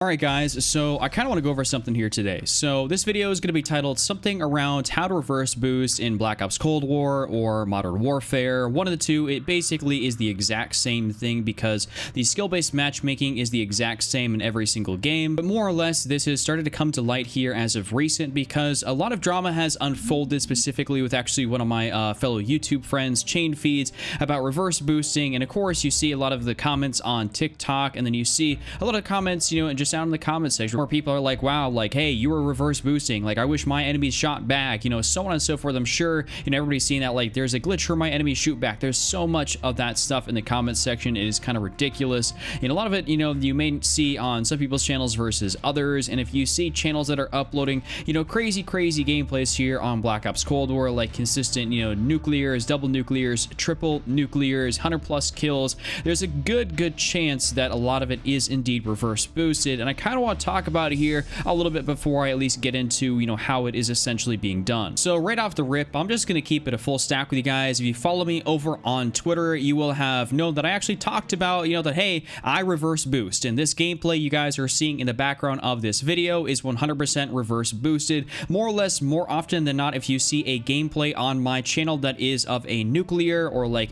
Alright guys, so I kind of want to go over something here today. So this video is going to be titled something around how to reverse boost in Black Ops Cold War or Modern Warfare. One of the two. It basically is the exact same thing because the skill-based matchmaking is the exact same in every single game. But more or less, this has started to come to light here as of recent because a lot of drama has unfolded, specifically with actually one of my fellow YouTube friends' chain feeds about reverse boosting. And of course, you see a lot of the comments on TikTok, and then you see a lot of comments, and just down in the comment section where people are like, wow, like, hey, you were reverse boosting, like, I wish my enemies shot back, so on and so forth. I'm sure everybody's seen that, like, there's a glitch where my enemies shoot back. There's so much of that stuff in the comment section. It is kind of ridiculous, and a lot of it, you may see on some people's channels versus others. And if you see channels that are uploading crazy gameplays here on Black Ops Cold War, like consistent nuclears, double nuclears, triple nuclears, 100+ kills, there's a good chance that a lot of it is indeed reverse boosted. And I kind of want to talk about it here a little bit before I at least get into how it is essentially being done. So right off the rip, I'm just going to keep it a full stack with you guys. If you follow me over on Twitter, you will have known that I actually talked about that, hey, I reverse boost, and this gameplay you guys are seeing in the background of this video is 100% reverse boosted. More or less, more often than not, if you see a gameplay on my channel that is of a nuclear or like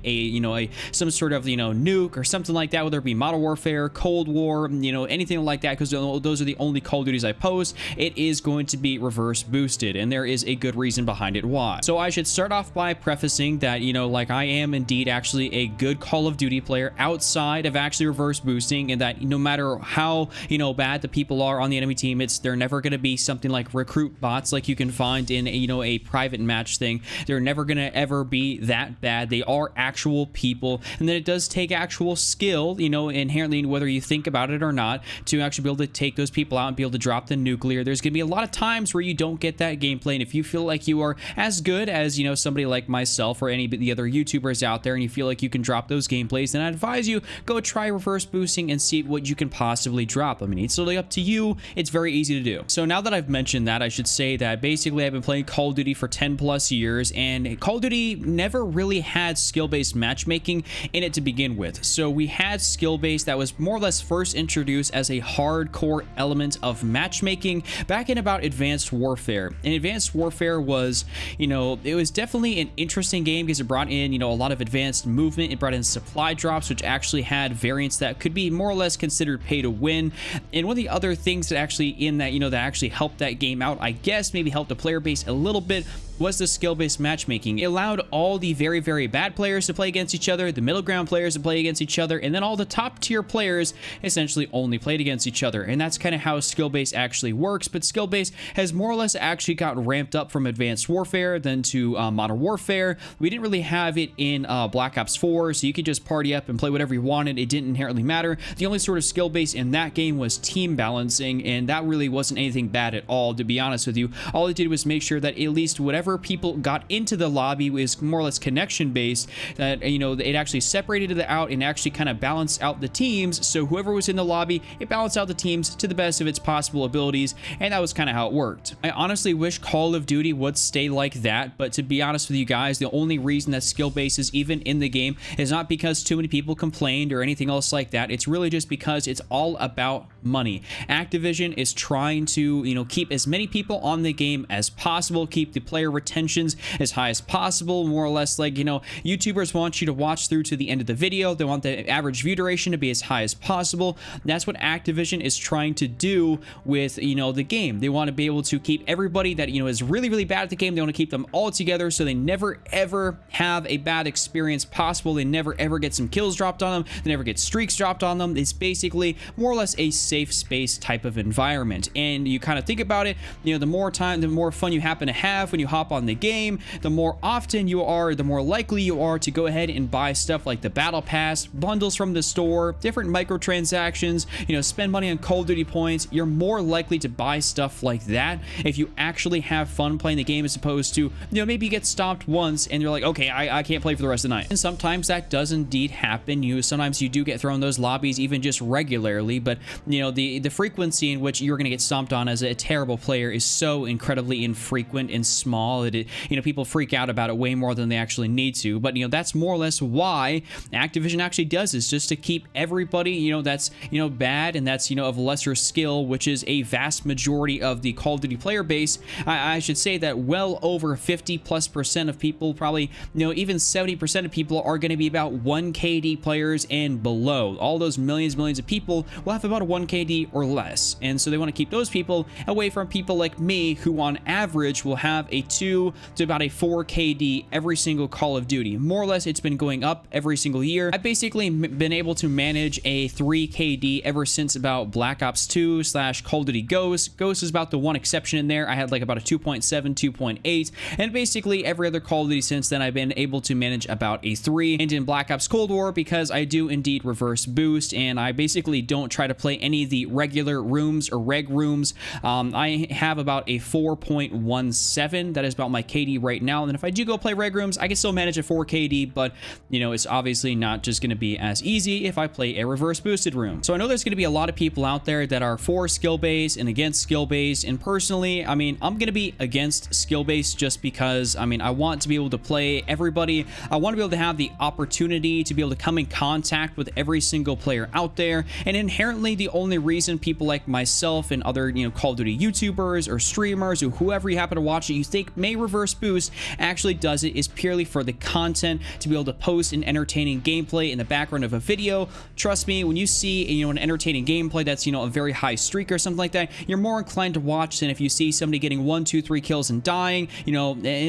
some sort of nuke or something like that, whether it be Modern Warfare, Cold War, anything like that, because those are the only Call of Duties I post, it is going to be reverse boosted, and there is a good reason behind it why. So I should start off by prefacing that like, I am indeed actually a good Call of Duty player outside of actually reverse boosting, and that no matter how bad the people are on the enemy team, they're never going to be something like recruit bots like you can find in a private match thing. They're never going to ever be that bad. They are actual people, and then it does take actual skill inherently, whether you think about it or not, to actually be able to take those people out and be able to drop the nuclear. There's going to be a lot of times where you don't get that gameplay, and if you feel like you are as good as somebody like myself or any of the other YouTubers out there, and you feel like you can drop those gameplays, then I advise you go try reverse boosting and see what you can possibly drop. I mean, it's totally up to you. It's very easy to do. So now that I've mentioned that, I should say that basically I've been playing Call of Duty for 10+ years, and Call of Duty never really had skill-based matchmaking in it to begin with. So we had skill-based that was more or less first introduced as a hardcore element of matchmaking back in about Advanced Warfare. And Advanced Warfare was, it was definitely an interesting game because it brought in, a lot of advanced movement. It brought in supply drops, which actually had variants that could be more or less considered pay to win. And one of the other things that actually in that, that actually helped that game out, I guess maybe helped the player base a little bit, was the skill-based matchmaking. It allowed all the very bad players to play against each other, the middle ground players to play against each other, and then all the top tier players essentially only played against each other. And that's kind of how skill-based actually works. But skill-based has more or less actually got ramped up from Advanced Warfare then to Modern Warfare. We didn't really have it in Black Ops 4, so you could just party up and play whatever you wanted. It didn't inherently matter. The only sort of skill-based in that game was team balancing, and that really wasn't anything bad at all, to be honest with you. All it did was make sure that at least whatever people got into the lobby was more or less connection based, that it actually separated it out and actually kind of balanced out the teams. So whoever was in the lobby, it balanced out the teams to the best of its possible abilities, and that was kind of how it worked. I honestly wish Call of Duty would stay like that, but to be honest with you guys, the only reason that skill base is even in the game is not because too many people complained or anything else like that. It's really just because it's all about money. Activision is trying to keep as many people on the game as possible, keep the player retentions as high as possible. More or less, like, YouTubers want you to watch through to the end of the video. They want the average view duration to be as high as possible. That's what Activision is trying to do with the game. They want to be able to keep everybody that is really bad at the game. They want to keep them all together so they never ever have a bad experience possible. They never ever get some kills dropped on them. They never get streaks dropped on them. It's basically more or less a safe space type of environment. And you kind of think about it, the more fun you happen to have when you hop on the game, the more often you are, the more likely you are to go ahead and buy stuff like the battle pass, bundles from the store, different microtransactions, spend money on Call of Duty points. You're more likely to buy stuff like that if you actually have fun playing the game, as opposed to maybe you get stopped once and you're like, okay, I can't play for the rest of the night. And sometimes that does indeed happen. Sometimes you do get thrown those lobbies even just regularly, but the frequency in which you're going to get stomped on as a terrible player is so incredibly infrequent and small small that it, people freak out about it way more than they actually need to. But that's more or less why Activision actually does this, just to keep everybody that's bad and that's of lesser skill, which is a vast majority of the Call of Duty player base. I should say that well over 50+% of people, probably even 70% of people, are going to be about 1 KD players and below. All those millions of people will have about a 1 KD or less, and so they want to keep those people away from people like me, who on average will have a 2 to about a 4 KD every single Call of Duty. More or less, it's been going up every single year. I've basically been able to manage a 3 KD ever since about Black Ops 2 / Call of Duty Ghost. Ghost is about the one exception in there. I had like about a 2.7, 2.8, and basically every other Call of Duty since then I've been able to manage about a 3. And in Black Ops Cold War, because I do indeed reverse boost and I basically don't try to play any of the regular rooms or reg rooms, I have about a 4.17. That is about my KD right now. And then if I do go play reg rooms, I can still manage a 4 KD, but it's obviously not just going to be as easy if I play a reverse boosted room. So I know there's going to be a lot of people out there that are for skill based and against skill based, and personally, I'm going to be against skill based just because I want to be able to play everybody. I want to be able to have the opportunity to be able to come in contact with every single player out there, and inherently the only reason people like myself and other Call of Duty YouTubers or streamers or whoever you happen to watch it you think may reverse boost actually does it is purely for the content, to be able to post an entertaining gameplay in the background of a video. Trust me, when you see an entertaining gameplay that's a very high streak or something like that, you're more inclined to watch than if you see somebody getting 1, 2, 3 kills and dying and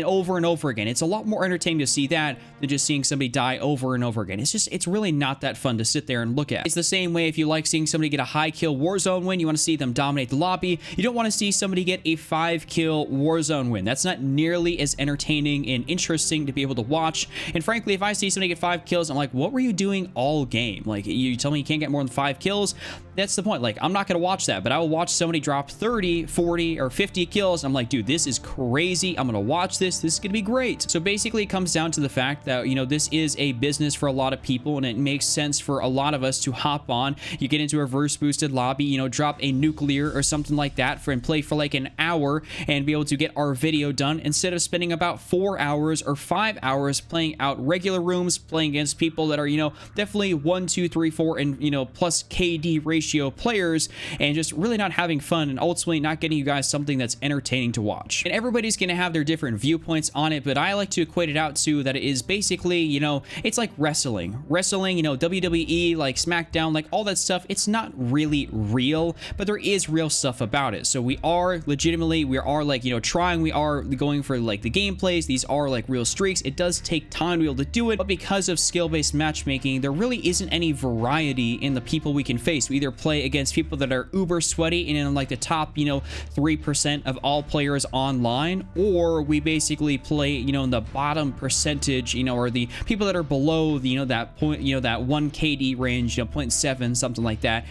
over and over again. It's a lot more entertaining to see that than just seeing somebody die over and over again. It's really not that fun to sit there and look at. It's the same way if you like seeing somebody get a high kill Warzone win, you want to see them dominate the lobby. You don't want to see somebody get a 5 kill Warzone win. That's not nearly as entertaining and interesting to be able to watch. And frankly, if I see somebody get 5 kills, I'm like, what were you doing all game? Like, you tell me you can't get more than 5 kills? That's the point. Like, I'm not going to watch that, but I will watch somebody drop 30, 40, or 50 kills. I'm like, dude, this is crazy. I'm going to watch this. This is going to be great. So basically, it comes down to the fact that, this is a business for a lot of people, and it makes sense for a lot of us to hop on. You get into a reverse boosted lobby, drop a nuclear or something like that and play for like an hour and be able to get our video done instead of spending about 4 hours or 5 hours playing out regular rooms, playing against people that are, definitely 1, 2, 3, 4, and, plus KD ratio players, and just really not having fun and ultimately not getting you guys something that's entertaining to watch. And everybody's going to have their different viewpoints on it, but I like to equate it out to that it is basically, it's like wrestling, WWE, like SmackDown, like all that stuff. It's not really real, but there is real stuff about it. So we are legitimately, we are like, trying, we are going for like the gameplays. These are like real streaks. It does take time to be able to do it, but because of skill-based matchmaking, there really isn't any variety in the people we can face. We either play against people that are uber sweaty and in like the top, 3% of all players online, or we basically play, in the bottom percentage, or the people that are below the, that point, that 1 KD range, 0.7, something like that.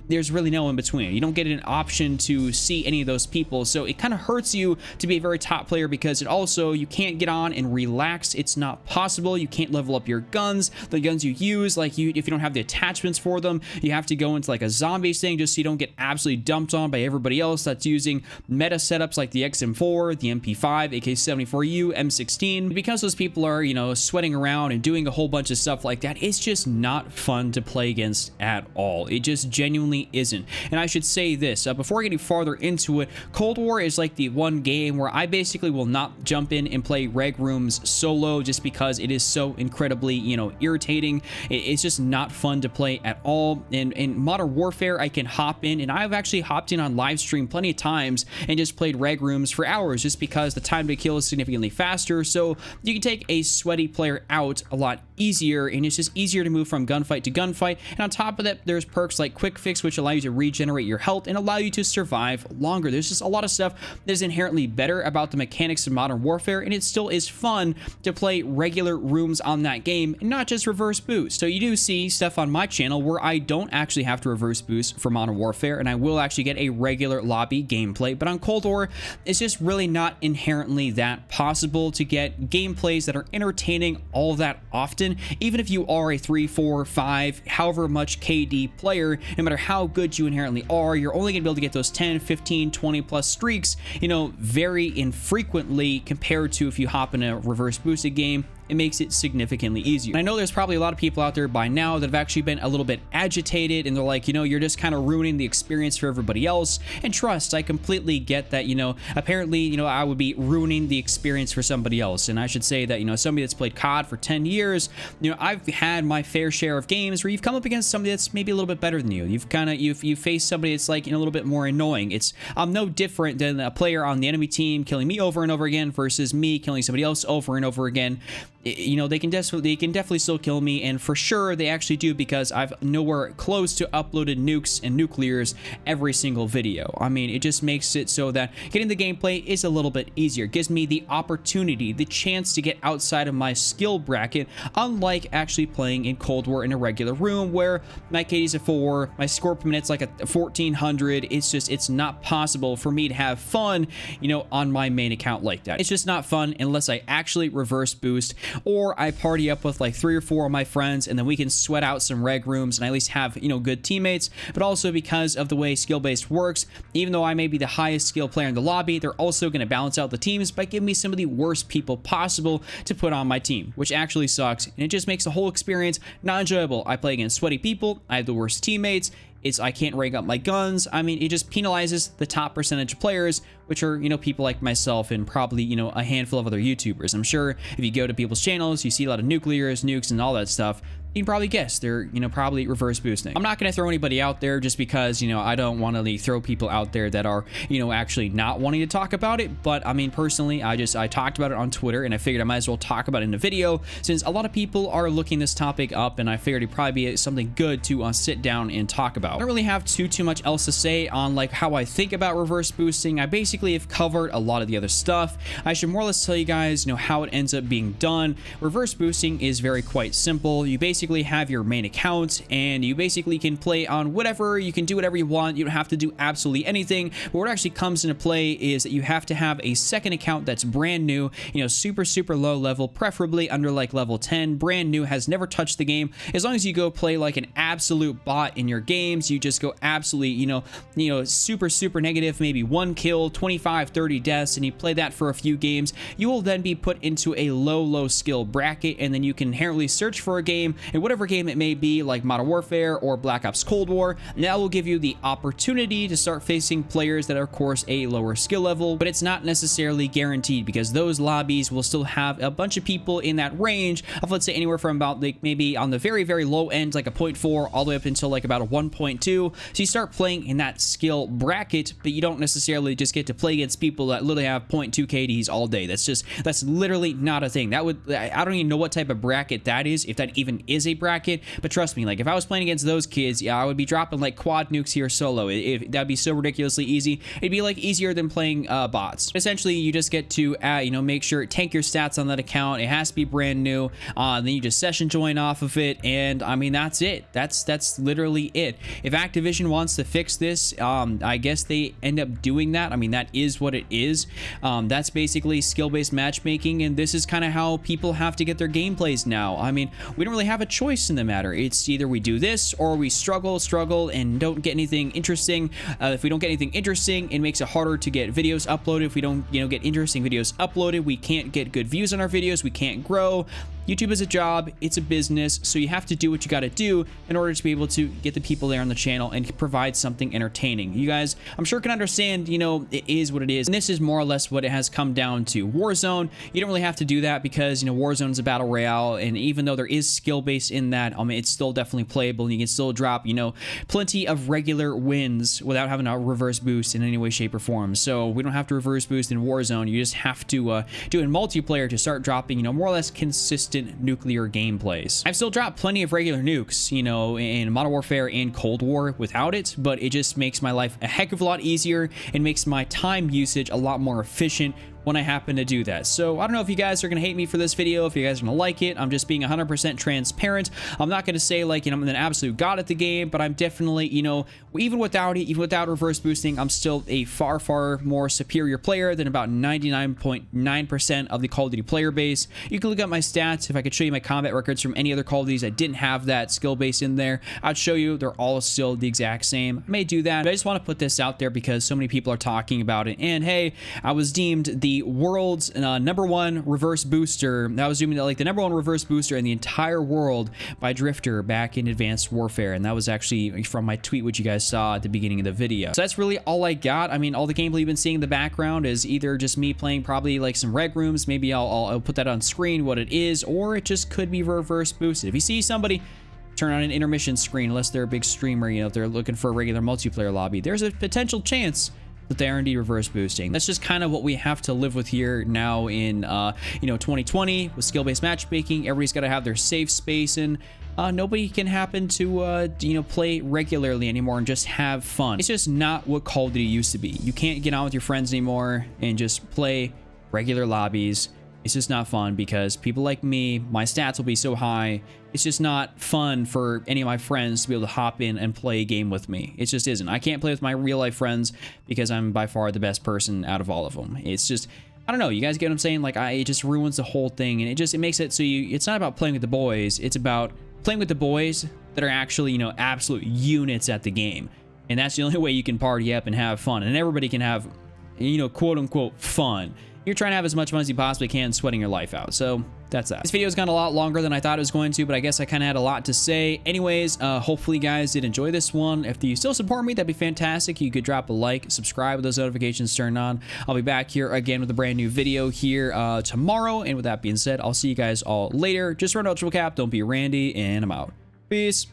There's really no in between. You don't get an option to see any of those people, so it kind of hurts you to be a very top player because it also, you can't get on and relax. It's not possible. You can't level up your guns. The guns you use, like if you don't have the attachments for them, you have to go into like a zombies thing just so you don't get absolutely dumped on by everybody else that's using meta setups like the XM4, the MP5, AK-74U, M16. Because those people are, sweating around and doing a whole bunch of stuff like that, it's just not fun to play against at all. It just genuinely isn't. And I should say this, before getting farther into it, Cold War is like the one game where I basically will not jump in and play reg rooms solo just because it is so incredibly, irritating. It's just not fun to play at all. And in Modern Warfare, I can hop in, and I've actually hopped in on live stream plenty of times and just played reg rooms for hours just because the time to kill is significantly faster. So you can take a sweaty player out a lot easier, and it's just easier to move from gunfight to gunfight. And on top of that, there's perks like Quick Fix, which allow you to regenerate your health and allow you to survive longer. There's just a lot of stuff that is inherently better about the mechanics of Modern Warfare, and it still is fun to play regular rooms on that game and not just reverse boost. So you do see stuff on my channel where I don't actually have to reverse boost for Modern Warfare, and I will actually get a regular lobby gameplay. But on Cold War, it's just really not inherently that possible to get gameplays that are entertaining all that often. Even if you are a 3, 4, 5, however much KD player, no matter how how good you inherently are. You're only gonna be able to get those 10, 15, 20 plus streaks, you know, very infrequently compared to if you hop in a reverse boosted game. It makes it significantly easier. And I know there's probably a lot of people out there by now that have actually been a little bit agitated, and they're like, you know, you're just kind of ruining the experience for everybody else. And trust, I completely get that, you know, apparently, you know, I would be ruining the experience for somebody else. And I should say that, you know, somebody that's played COD for 10 years, you know, I've had my fair share of games where you've come up against somebody that's maybe a little bit better than you. You've faced somebody that's like, you know, a little bit more annoying. I'm no different than a player on the enemy team killing me over and over again versus me killing somebody else over and over again. You know, they can definitely still kill me, and for sure they actually do, because I've nowhere close to uploaded nukes and nuclears every single video. I mean, it just makes it so that getting the gameplay is a little bit easier. It gives me the opportunity, the chance to get outside of my skill bracket, unlike actually playing in Cold War in a regular room where my KD's a 4, my score per minute's like a 1400. It's not possible for me to have fun, you know, on my main account like that. It's just not fun unless I actually reverse boost, or I party up with like 3 or 4 of my friends, and then we can sweat out some reg rooms and at least have, you know, good teammates. But also because of the way skill-based works, even though I may be the highest skill player in the lobby, they're also going to balance out the teams by giving me some of the worst people possible to put on my team, which actually sucks, and it just makes the whole experience not enjoyable. I play against sweaty people, I have the worst teammates, I can't rank up my guns. I mean, it just penalizes the top percentage players, which are, you know, people like myself and probably, you know, a handful of other YouTubers. I'm sure if you go to people's channels, you see a lot of nuclears, nukes, and all that stuff. You can probably guess they're, you know, probably reverse boosting. I'm not going to throw anybody out there just because, you know, I don't want to throw people out there that are, you know, actually not wanting to talk about it. But I mean, personally, I talked about it on Twitter, and I figured I might as well talk about it in a video, since a lot of people are looking this topic up, and I figured it'd probably be something good to sit down and talk about. I don't really have too much else to say on like how I think about reverse boosting. I basically have covered a lot of the other stuff. I should more or less tell you guys, you know, how it ends up being done. Reverse boosting is quite simple. You basically have your main account, and you basically can play on whatever. You can do whatever you want. You don't have to do absolutely anything. But what actually comes into play is that you have to have a second account that's brand new, you know, super low level, preferably under like level 10, brand new, has never touched the game. As long as you go play like an absolute bot in your games, you just go absolutely, you know, super negative, maybe 1 kill, 25, 30 deaths, and you play that for a few games, you will then be put into a low skill bracket, and then you can inherently search for a game, and whatever game it may be, like Modern Warfare or Black Ops Cold War, that will give you the opportunity to start facing players that are, of course, a lower skill level, but it's not necessarily guaranteed, because those lobbies will still have a bunch of people in that range of, let's say, anywhere from about like maybe on the very low end, like a 0.4, all the way up until like about a 1.2. So you start playing in that skill bracket, but you don't necessarily just get to play against people that literally have 0.2 KDs all day. That's literally not a thing. I don't even know what type of bracket that is, if that even is a bracket. But trust me, like if I was playing against those kids, yeah, I would be dropping like quad nukes here solo. That'd be so ridiculously easy. It'd be like easier than playing bots. Essentially, you just get to you know, make sure tank your stats on that account. It has to be brand new. Then you just session join off of it, and I mean, that's it. That's literally it. If Activision wants to fix this, I guess they end up doing that. I mean, that is what it is. That's basically skill-based matchmaking, and this is kind of how people have to get their gameplays now. I mean, we don't really have a choice in the matter. It's either we do this or we struggle and don't get anything interesting. If we don't get anything interesting, it makes it harder to get videos uploaded. If we don't, you know, get interesting videos uploaded, we can't get good views on our videos. We can't grow. YouTube is a job, it's a business, so you have to do what you got to do in order to be able to get the people there on the channel and provide something entertaining. You guys, I'm sure, can understand, you know, it is what it is, and this is more or less what it has come down to. Warzone, you don't really have to do that because, you know, Warzone is a battle royale, and even though there is skill base in that, it's still definitely playable, and you can still drop, you know, plenty of regular wins without having a reverse boost in any way, shape, or form. So we don't have to reverse boost in Warzone. You just have to do it in multiplayer to start dropping, you know, more or less consistent nuclear gameplays. I've still dropped plenty of regular nukes, you know, in Modern Warfare and Cold War without it, but it just makes my life a heck of a lot easier and makes my time usage a lot more efficient when I happen to do that. So I don't know if you guys are going to hate me for this video, if you guys are going to like it. I'm just being 100% transparent. I'm not going to say like, you know, I'm an absolute god at the game, but I'm definitely, you know, even without it, even without reverse boosting, I'm still a far, far more superior player than about 99.9% of the Call of Duty player base. You can look at my stats. If I could show you my combat records from any other Call of Duties, I didn't have that skill base in there, I'd show you they're all still the exact same. I may do that, but I just want to put this out there because so many people are talking about it. And hey, I was deemed the world's #1 reverse booster. That was deemed like the #1 reverse booster in the entire world by Drifter back in Advanced Warfare, and that was actually from my tweet, which you guys saw at the beginning of the video. So that's really all I got. I mean, all the gameplay you've been seeing in the background is either just me playing probably like some reg rooms. Maybe I'll put that on screen what it is, or it just could be reverse boosted. If you see somebody turn on an intermission screen, unless they're a big streamer, you know, if they're looking for a regular multiplayer lobby, there's a potential chance that they are indeed reverse boosting. That's just kind of what we have to live with here now in, you know, 2020 with skill-based matchmaking. Everybody's got to have their safe space, and nobody can happen to, you know, play regularly anymore and just have fun. It's just not what Call of Duty used to be. You can't get on with your friends anymore and just play regular lobbies. It's just not fun because people like me, my stats will be so high. It's just not fun for any of my friends to be able to hop in and play a game with me. It just isn't. I can't play with my real life friends because I'm by far the best person out of all of them. It's just, I don't know. You guys get what I'm saying? Like, it just ruins the whole thing, and it makes it so it's not about playing with the boys. It's about playing with the boys that are actually, you know, absolute units at the game. And that's the only way you can party up and have fun. And everybody can have, you know, quote unquote fun. You're trying to have as much fun as you possibly can, sweating your life out. So that's that. This video's gone a lot longer than I thought it was going to, but I guess I kind of had a lot to say. Anyways, hopefully you guys did enjoy this one. If you still support me, that'd be fantastic. You could drop a like, subscribe with those notifications turned on. I'll be back here again with a brand new video here tomorrow. And with that being said, I'll see you guys all later. Just run out, triple cap. Don't be Randy, and I'm out. Peace.